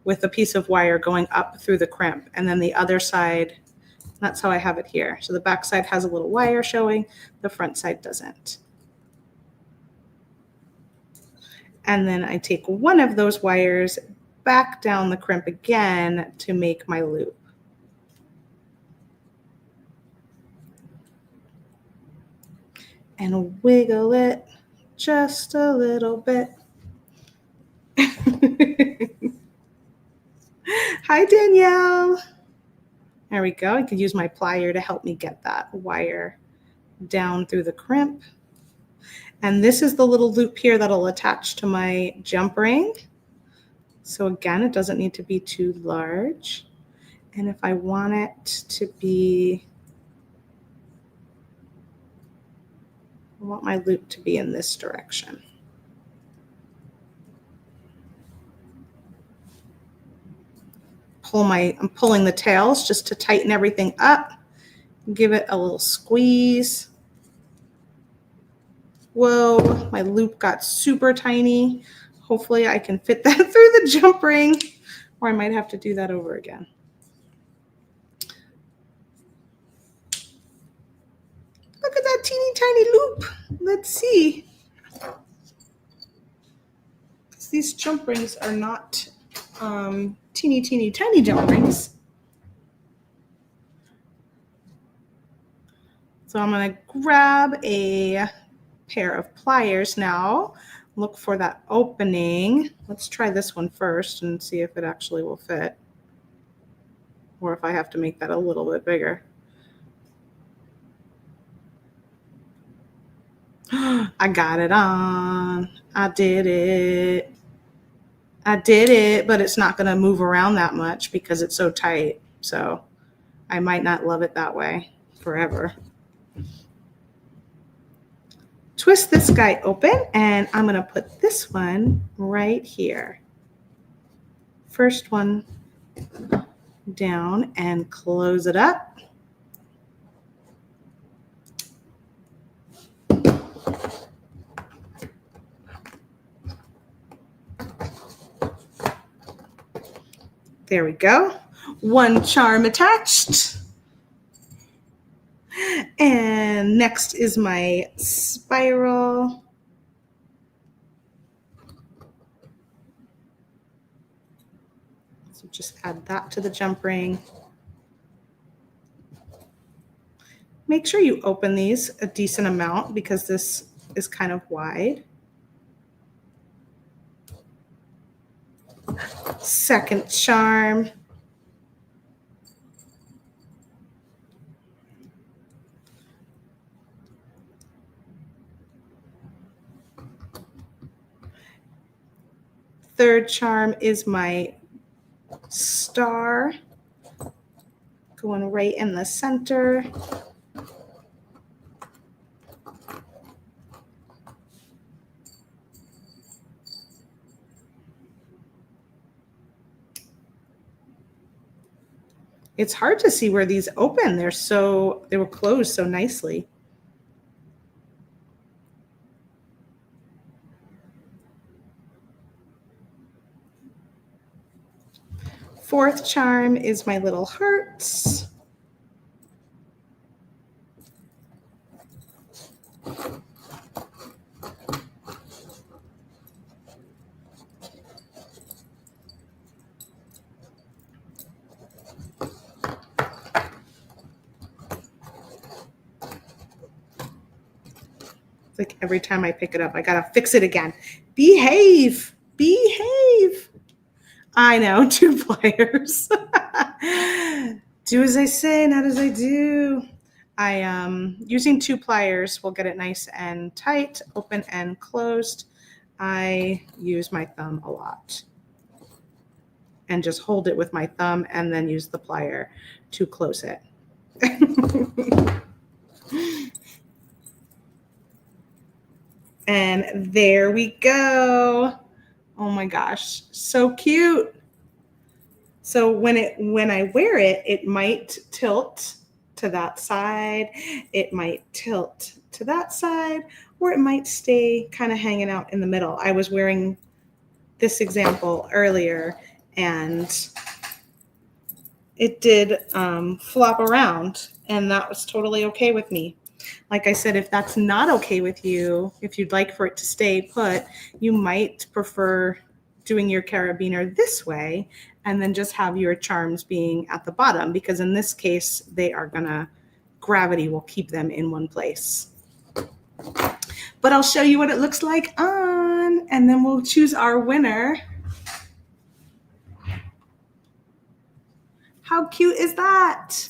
with a piece of wire going up through the crimp, and then the other side, that's how I have it here. So the back side has a little wire showing, the front side doesn't. And then I take one of those wires back down the crimp again to make my loop. And wiggle it just a little bit. Hi, Danielle. There we go. I could use my plier to help me get that wire down through the crimp. And this is the little loop here that'll attach to my jump ring. So again, it doesn't need to be too large. And if I want it to be, I want my loop to be in this direction. I'm pulling the tails just to tighten everything up. Give it a little squeeze. Whoa, my loop got super tiny. Hopefully I can fit that through the jump ring, or I might have to do that over again. Look at that teeny tiny loop. Let's see. These jump rings are not teeny tiny jump rings. So I'm going to grab a pair of pliers now. Look for that opening. Let's try this one first and see if it actually will fit, or if I have to make that a little bit bigger. I got it on. I did it. I did it, but it's not going to move around that much because it's so tight. So I might not love it that way forever. Twist this guy open, and I'm going to put this one right here. First one down and close it up. There we go. One charm attached. And next is my spiral. So just add that to the jump ring. Make sure you open these a decent amount because this is kind of wide. Second charm. Third charm is my star, going right in the center. It's hard to see where these open. They were closed so nicely. Fourth charm is my little hearts. It's like every time I pick it up, I gotta fix it again. Behave, behave. I know, 2 pliers. Do as I say, not as I do. Using 2 pliers will get it nice and tight, open and closed. I use my thumb a lot and just hold it with my thumb and then use the plier to close it. And there we go. Oh my gosh, so cute. So when I wear it, it might tilt to that side, it might tilt to that side, or it might stay kind of hanging out in the middle. I was wearing this example earlier and it did flop around, and that was totally okay with me. Like I said, if that's not okay with you, if you'd like for it to stay put, you might prefer doing your carabiner this way and then just have your charms being at the bottom, because in this case, gravity will keep them in one place. But I'll show you what it looks like on, and then we'll choose our winner. How cute is that?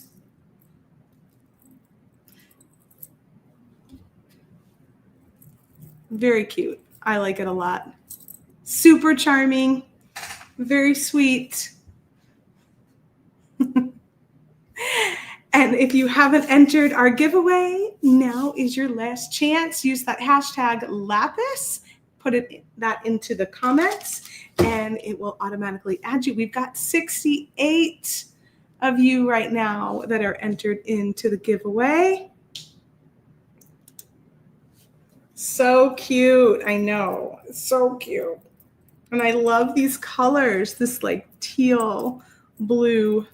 Very cute. I like it a lot. Super charming, very sweet. And if you haven't entered our giveaway, now is your last chance. Use that hashtag Lapis, put that into the comments, and it will automatically add you. We've got 68 of you right now that are entered into the giveaway. So cute. I know. So cute. And I love these colors, this like teal blue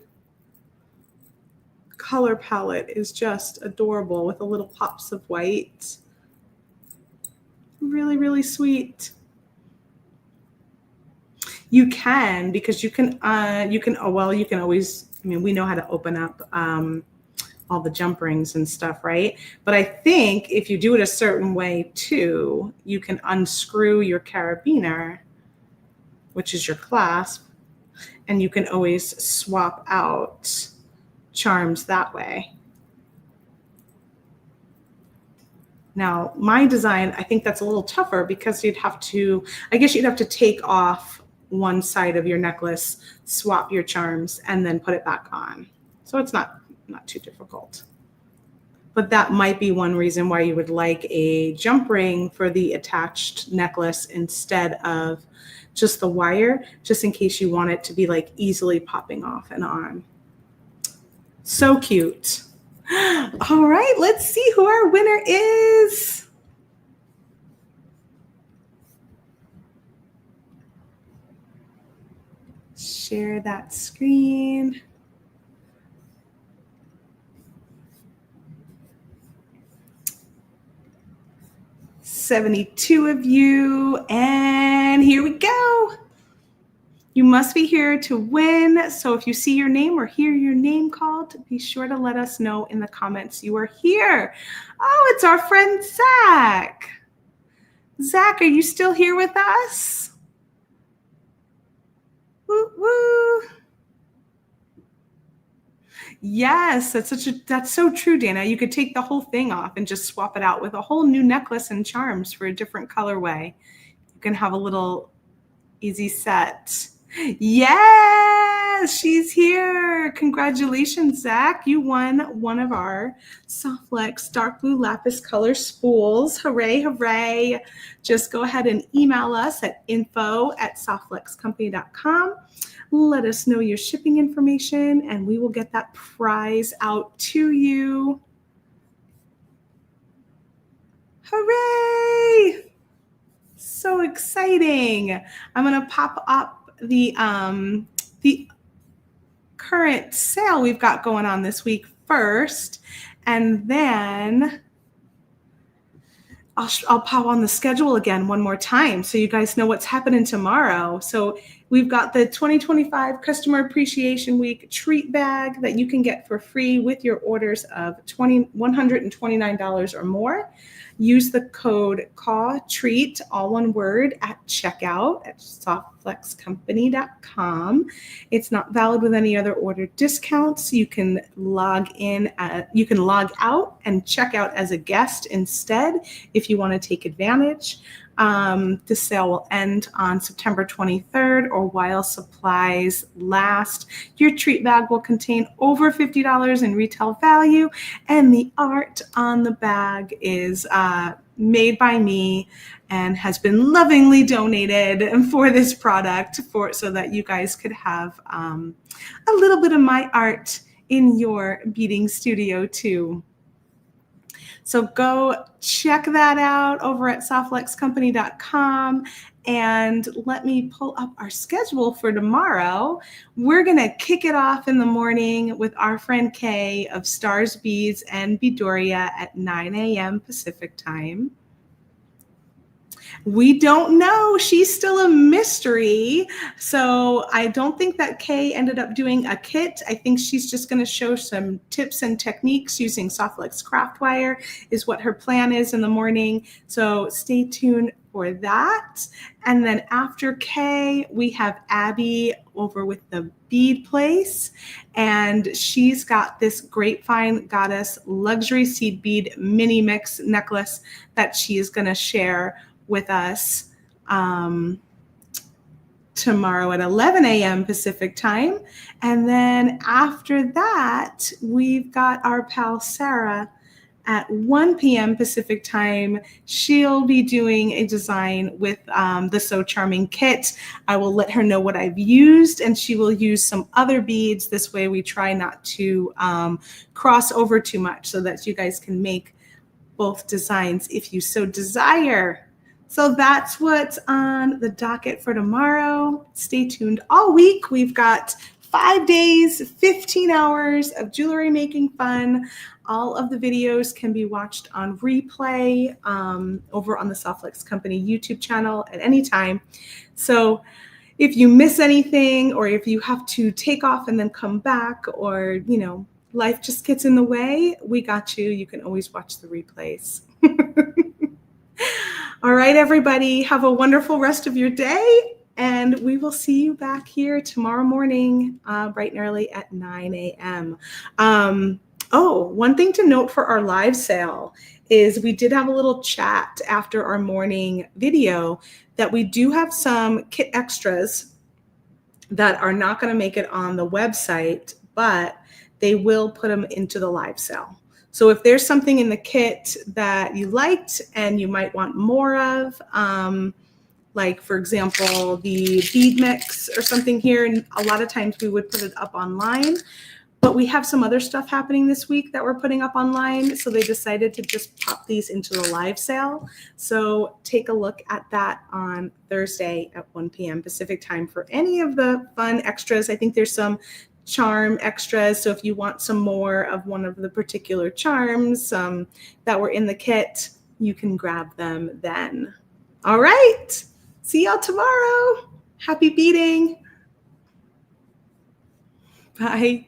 color palette is just adorable with a little pops of white. Really, really sweet. You can, because you can always, I mean, we know how to open up all the jump rings and stuff, right? But I think if you do it a certain way too, you can unscrew your carabiner, which is your clasp, and you can always swap out charms that way. Now, my design, I think that's a little tougher because you'd have to take off one side of your necklace, swap your charms, and then put it back on. So it's not too difficult. But that might be one reason why you would like a jump ring for the attached necklace instead of just the wire, just in case you want it to be like easily popping off and on. So cute. All right, let's see who our winner is. Share that screen. $72 of you, and here we go. You must be here to win. So if you see your name or hear your name called, be sure to let us know in the comments you are here. Oh, it's our friend Zach. Zach, are you still here with us? Woo woo. Yes, that's so true, Dana. You could take the whole thing off and just swap it out with a whole new necklace and charms for a different colorway. You can have a little easy set. Yes, she's here. Congratulations, Zach. You won one of our Softflex Dark Blue Lapis Color spools. Hooray, hooray. Just go ahead and email us at info@softflexcompany.com. Let us know your shipping information, and we will get that prize out to you. Hooray! So exciting. I'm going to pop up the current sale we've got going on this week first, and then I'll pop on the schedule again one more time so you guys know what's happening tomorrow. So we've got the 2025 Customer Appreciation Week treat bag that you can get for free with your orders of $129 or more. Use the code CAW TREAT, all one word, at checkout at softflexcompany.com. It's not valid with any other order discounts. You can log out and check out as a guest instead if you want to take advantage. The sale will end on September 23rd or while supplies last. Your treat bag will contain over $50 in retail value, and the art on the bag is made by me and has been lovingly donated for this product so that you guys could have a little bit of my art in your beading studio too. So go check that out over at softflexcompany.com, and let me pull up our schedule for tomorrow. We're going to kick it off in the morning with our friend Kay of Stars, Beads, and Beadoria at 9 a.m. Pacific time. We don't know. She's still a mystery. So I don't think that Kay ended up doing a kit. I think she's just going to show some tips and techniques using Softflex craft wire is what her plan is in the morning. So stay tuned for for that. And then after Kay, we have Abby over with the bead place. And she's got this Grapevine Goddess luxury seed bead mini mix necklace that she is going to share with us tomorrow at 11 a.m. Pacific time. And then after that, we've got our pal Sarah at 1 p.m. Pacific time. She'll be doing a design with the So Charming kit. I will let her know what I've used, and she will use some other beads. This way we try not to cross over too much so that you guys can make both designs if you so desire. So that's what's on the docket for tomorrow. Stay tuned all week. We've got 5 days, 15 hours of jewelry making fun. All of the videos can be watched on replay over on the Softflex Company YouTube channel at any time. So if you miss anything, or if you have to take off and then come back, or, you know, life just gets in the way, we got you. You can always watch the replays. All right, everybody, have a wonderful rest of your day, and we will see you back here tomorrow morning, bright and early at 9 a.m. Oh, one thing to note for our live sale is we did have a little chat after our morning video that we do have some kit extras that are not going to make it on the website, but they will put them into the live sale. So if there's something in the kit that you liked and you might want more of, like, for example, the bead mix or something here, and a lot of times we would put it up online, but we have some other stuff happening this week that we're putting up online, so they decided to just pop these into the live sale. So take a look at that on Thursday at 1 p.m. Pacific time for any of the fun extras. I think there's some charm extras, so if you want some more of one of the particular charms that were in the kit, you can grab them then. All right, see y'all tomorrow. Happy beading. Bye.